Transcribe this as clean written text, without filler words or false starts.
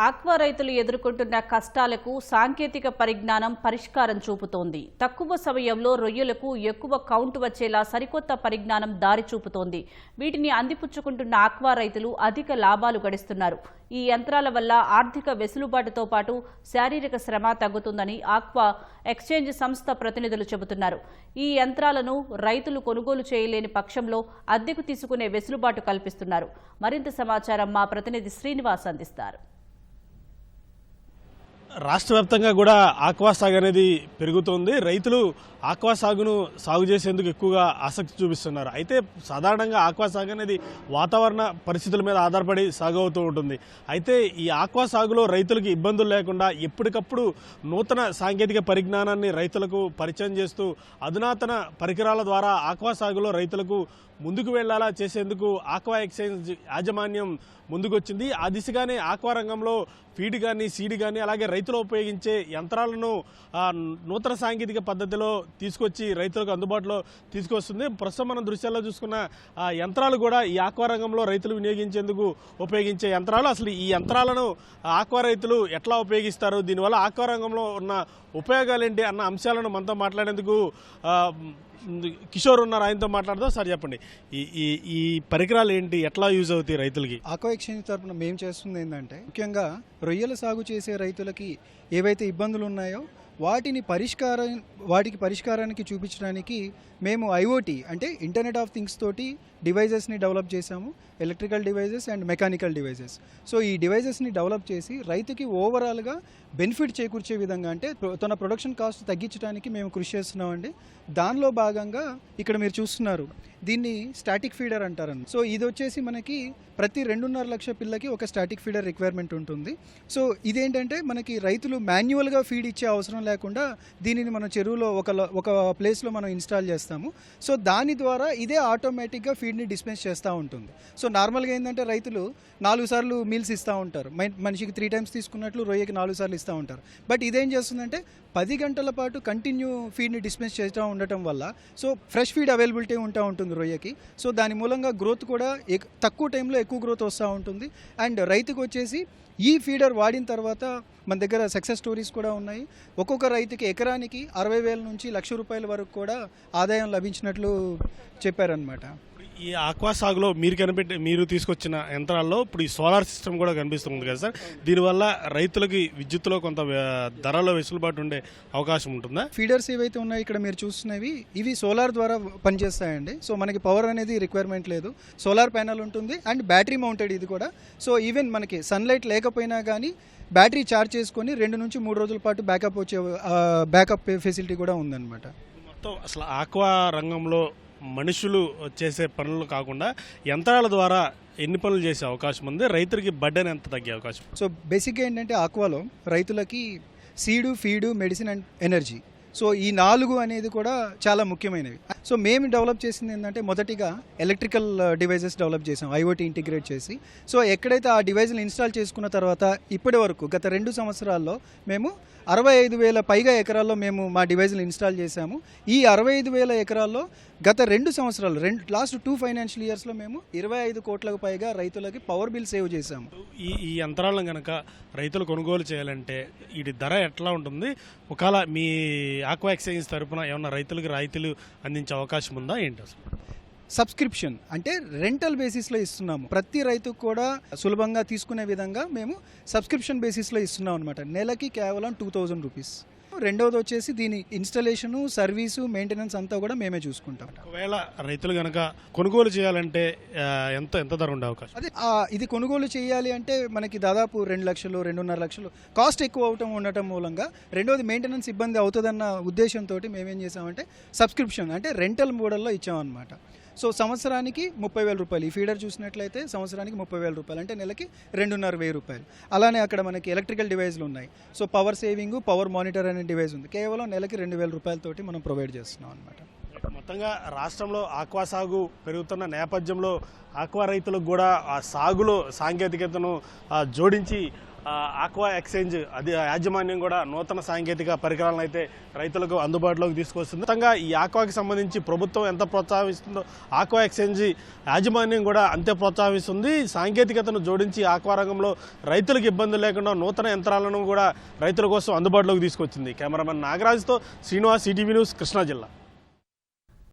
Aqua రైతులు ఎదుర్కొంటున్న కష్టాలకు సాంకేతిక పరిజ్ఞానం పరిష్కారం చూపుతోంది. తక్కువ సమయంలో రొయ్యలకు ఎక్కువ కౌంట్ వచ్చేలా సరికొత్త పరిజ్ఞానం దారి చూపుతోంది. వీటిని అందిపుచ్చుకుంటున్న ఆక్వా రైతులు అధిక లాభాలు గడిస్తున్నారు. ఈ యంత్రాల వల్ల ఆర్థిక వెసులుబాటుతో పాటు శారీరక శ్రమ తగ్గుతుందని ఆక్వా ఎక్స్చేంజ్ సంస్థ ప్రతినిధులు చెబుతున్నారు. ఈ యంత్రాలను రైతులు కొనుగోలు చేయలేని పక్షంలో అద్దెకు తీసుకునే వెసులుబాటు కల్పిస్తున్నారు. మరింత సమాచారం మా ప్రతినిధి శ్రీనివాస్ అందిస్తారు. రాష్ట్ర వ్యాప్తంగా కూడా ఆక్వా సాగు అనేది పెరుగుతోంది. రైతులు ఆక్వా సాగును సాగు చేసేందుకు ఎక్కువగా ఆసక్తి చూపిస్తున్నారు. అయితే సాధారణంగా ఆక్వా సాగు అనేది వాతావరణ పరిస్థితుల మీద ఆధారపడి సాగు అవుతూ ఉంటుంది. అయితే ఈ ఆక్వా సాగులో రైతులకు ఇబ్బందులు లేకుండా ఎప్పటికప్పుడు నూతన సాంకేతిక పరిజ్ఞానాన్ని రైతులకు పరిచయం చేస్తూ అధునాతన పరికరాల ద్వారా ఆక్వా సాగులో రైతులకు ముందుకు వెళ్లాలా చేసేందుకు ఆక్వా ఎక్స్చేంజ్ యాజమాన్యం ముందుకొచ్చింది. ఆ దిశగానే ఆక్వా రంగంలో ఫీడ్ కానీ సీడ్ కానీ అలాగే రైతులు ఉపయోగించే యంత్రాలను నూతన సాంకేతిక పద్ధతిలో తీసుకొచ్చి రైతులకు అందుబాటులో తీసుకొస్తుంది. ప్రస్తుతం మనం దృశ్యాల్లో చూసుకున్న యంత్రాలు కూడా ఈ ఆక్వా రంగంలో రైతులు వినియోగించేందుకు ఉపయోగించే యంత్రాలు. అసలు ఈ యంత్రాలను ఆక్వా రైతులు ఎట్లా ఉపయోగిస్తారు, దీనివల్ల ఆక్వా రంగంలో ఉన్న ఉపయోగాలేంటి అన్న అంశాలను మనతో మాట్లాడేందుకు కిషోర్ ఉన్నారు. ఆయనతో మాట్లాడదాం. సార్ చెప్పండి, ఈ పరికరాలు ఏంటి, ఎట్లా యూజ్ అవుతాయి రైతులకి? ఆక్వా ఎక్స్చేంజ్ తరఫున మేము చేస్తుంది ఏంటంటే, ముఖ్యంగా రొయ్యల సాగు చేసే రైతులకి ఏవైతే ఇబ్బందులు ఉన్నాయో వాటికి పరిష్కారానికి చూపించడానికి మేము ఐఓటీ అంటే ఇంటర్నెట్ ఆఫ్ థింగ్స్ తోటి డివైజెస్ని డెవలప్ చేశాము. Electrical devices and mechanical devices. So ఈ డివైజెస్ని డెవలప్ చేసి రైతుకి ఓవరాల్గా బెనిఫిట్ చేకూర్చే విధంగా, అంటే తన ప్రొడక్షన్ కాస్ట్ తగ్గించడానికి మేము కృషి చేస్తున్నామండి. దానిలో భాగంగా ఇక్కడ మీరు చూస్తున్నారు, దీన్ని స్టాటిక్ ఫీడర్ అంటారని. సో ఇది వచ్చేసి మనకి ప్రతి 2.5 లక్షల పిల్లకి ఒక స్టాటిక్ ఫీడర్ రిక్వైర్మెంట్ ఉంటుంది. సో ఇదేంటంటే మనకి రైతులు మాన్యువల్గా ఫీడ్ ఇచ్చే అవసరం లేకుండా దీనిని మన చెరువులో ఒక ప్లేస్లో మనం ఇన్స్టాల్ చేస్తాము. సో దాని ద్వారా ఇదే ఆటోమేటిక్గా ఫీడ్ని డిస్పెన్స్ చేస్తూ ఉంటుంది. సో నార్మల్గా ఏంటంటే రైతులు 4 సార్లు మీల్స్ ఇస్తూ ఉంటారు. మనిషికి 3 టైమ్స్ తీసుకున్నట్లు రొయ్యకి 4 సార్లు ఇస్తూ ఉంటారు. బట్ ఇదేం చేస్తుందంటే 10 గంటల పాటు కంటిన్యూ ఫీడ్ని డిస్పెన్స్ చేస్తూ ఉండటం వల్ల సో ఫ్రెష్ ఫీడ్ అవైలబిలిటీ ఉంటుంది రొయ్యకి. సో దాని మూలంగా గ్రోత్ కూడా తక్కువ టైంలో ఎక్కువ గ్రోత్ వస్తూ ఉంటుంది. అండ్ రైతుకు వచ్చేసి ఈ ఫీడర్ వాడిన తర్వాత మన దగ్గర సక్సెస్ స్టోరీస్ కూడా ఉన్నాయి. ఒక్కొక్క రైతుకి ఎకరానికి 60,000 నుంచి ₹1,00,000 వరకు కూడా ఆదాయం లభించినట్లు చెప్పారనమాట. ఈ ఆక్వా సాగులో మీరు తీసుకొచ్చిన యంత్రాల్లో ఇప్పుడు ఈ సోలార్ సిస్టమ్ కూడా కనిపిస్తుంది కదా సార్, దీనివల్ల రైతులకి విద్యుత్తులో కొంత ధరలో వెసులుబాటు ఉండే అవకాశం ఉంటుందా? ఫీడర్స్ ఏవైతే ఉన్నాయో ఇక్కడ మీరు చూస్తున్నవి, ఇవి సోలార్ ద్వారా పనిచేస్తాయండి. సో మనకి పవర్ అనేది రిక్వైర్మెంట్ లేదు. సోలార్ ప్యానల్ ఉంటుంది అండ్ బ్యాటరీ మౌంటెడ్ ఇది కూడా. సో ఈవెన్ మనకి సన్లైట్ లేకపోయినా కానీ బ్యాటరీ ఛార్జ్ చేసుకొని 2 నుంచి 3 రోజుల పాటు బ్యాకప్ ఫెసిలిటీ కూడా ఉందన్నమాట. మొత్తం అసలు ఆక్వా రంగంలో మనుషులు చేసే పనులు కాకుండా యంత్రాల ద్వారా ఎన్ని పనులు చేసే అవకాశం ఉంది, రైతులకి బడ్డెన్ ఎంత తగ్గే అవకాశం? సో బేసిక్గా ఏంటంటే ఆక్వాలో రైతులకి seed, feed, medicine and energy, so ఈ 4 అనేది కూడా చాలా ముఖ్యమైనవి. సో మేము డెవలప్ చేసింది ఏంటంటే, మొదటిగా ఎలక్ట్రికల్ డివైజెస్ డెవలప్ చేసాం ఐఓటీ ఇంటిగ్రేట్ చేసి. సో ఎక్కడైతే ఆ డివైజ్ని ఇన్స్టాల్ చేసుకున్న తర్వాత ఇప్పటి వరకు గత 2 సంవత్సరాల్లో మేము 65,000 పైగా ఎకరాల్లో మేము మా డివైజ్ని ఇన్స్టాల్ చేశాము. ఈ 65,000 ఎకరాల్లో గత 2 సంవత్సరాలు లాస్ట్ 2 ఫైనాన్షియల్ ఇయర్స్లో మేము 25 కోట్లకు పైగా రైతులకి పవర్ బిల్ సేవ్ చేశాము. ఈ యంత్రాలను కనుక రైతులు కొనుగోలు చేయాలంటే వీటి ధర ఎట్లా ఉంటుంది? ఒకవేళ మీ ఆక్వా ఎక్స్చేంజ్ తరఫున ఏమన్నా రైతులకు రాయితీలు అందించే అవకాశం ఉందా ఏంటి? అసలు సబ్స్క్రిప్షన్ అంటే రెంటల్ బేసిస్లో ఇస్తున్నాము. ప్రతి రైతుకు కూడా సులభంగా తీసుకునే విధంగా మేము సబ్స్క్రిప్షన్ బేసిస్లో ఇస్తున్నాం అనమాట. నెలకి కేవలం ₹2,000. రెండవది వచ్చేసి దీని ఇన్స్టాలేషను, సర్వీసు, మెయింటెనెన్స్ అంతా కూడా మేమే చూసుకుంటాం. ఒకవేళ రైతులు కనుక కొనుగోలు చేయాలంటే ఎంత ధర ఉండే అవకాశం? అదే ఇది కొనుగోలు చేయాలి అంటే మనకి దాదాపు 2 లక్షలు, 2.5 లక్షలు కాస్ట్ ఎక్కువ ఉండటం మూలంగా, రెండవది మెయింటెనెన్స్ ఇబ్బంది అవుతుందన్న ఉద్దేశంతో మేమేం చేసామంటే సబ్స్క్రిప్షన్ అంటే రెంటల్ మోడల్లో ఇచ్చామన్నమాట. సో సంవత్సరానికి ₹30,000. ఈ ఫీడర్ చూసినట్లయితే సంవత్సరానికి ₹30,000 అంటే నెలకి ₹2,500. అలానే అక్కడ మనకి ఎలక్ట్రికల్ డివైజ్లు ఉన్నాయి. So power saving, power monitor అనే డివైజ్ ఉంది. కేవలం నెలకి ₹2,000 తోటి మనం ప్రొవైడ్ చేస్తున్నాం అనమాట. మొత్తంగా రాష్ట్రంలో ఆక్వా సాగు పెరుగుతున్న నేపథ్యంలో ఆక్వా రైతులకు కూడా ఆ సాగులో సాంకేతికతను జోడించి ఆక్వా ఎక్స్చేంజ్ అది యాజమాన్యం కూడా నూతన సాంకేతిక పరికరాలను అయితే రైతులకు అందుబాటులోకి తీసుకొస్తుంది. మొత్తంగా ఈ ఆక్వాకి సంబంధించి ప్రభుత్వం ఎంత ప్రోత్సహిస్తుందో ఆక్వా ఎక్స్చేంజ్ యాజమాన్యం కూడా అంతే ప్రోత్సహిస్తుంది. సాంకేతికతను జోడించి ఆక్వా రంగంలో రైతులకు ఇబ్బందులు లేకుండా నూతన యంత్రాలను కూడా రైతుల కోసం అందుబాటులోకి తీసుకొచ్చింది. కెమెరామెన్ నాగరాజ్తో శ్రీనివాస్, ఈటీవీ న్యూస్, కృష్ణా జిల్లా.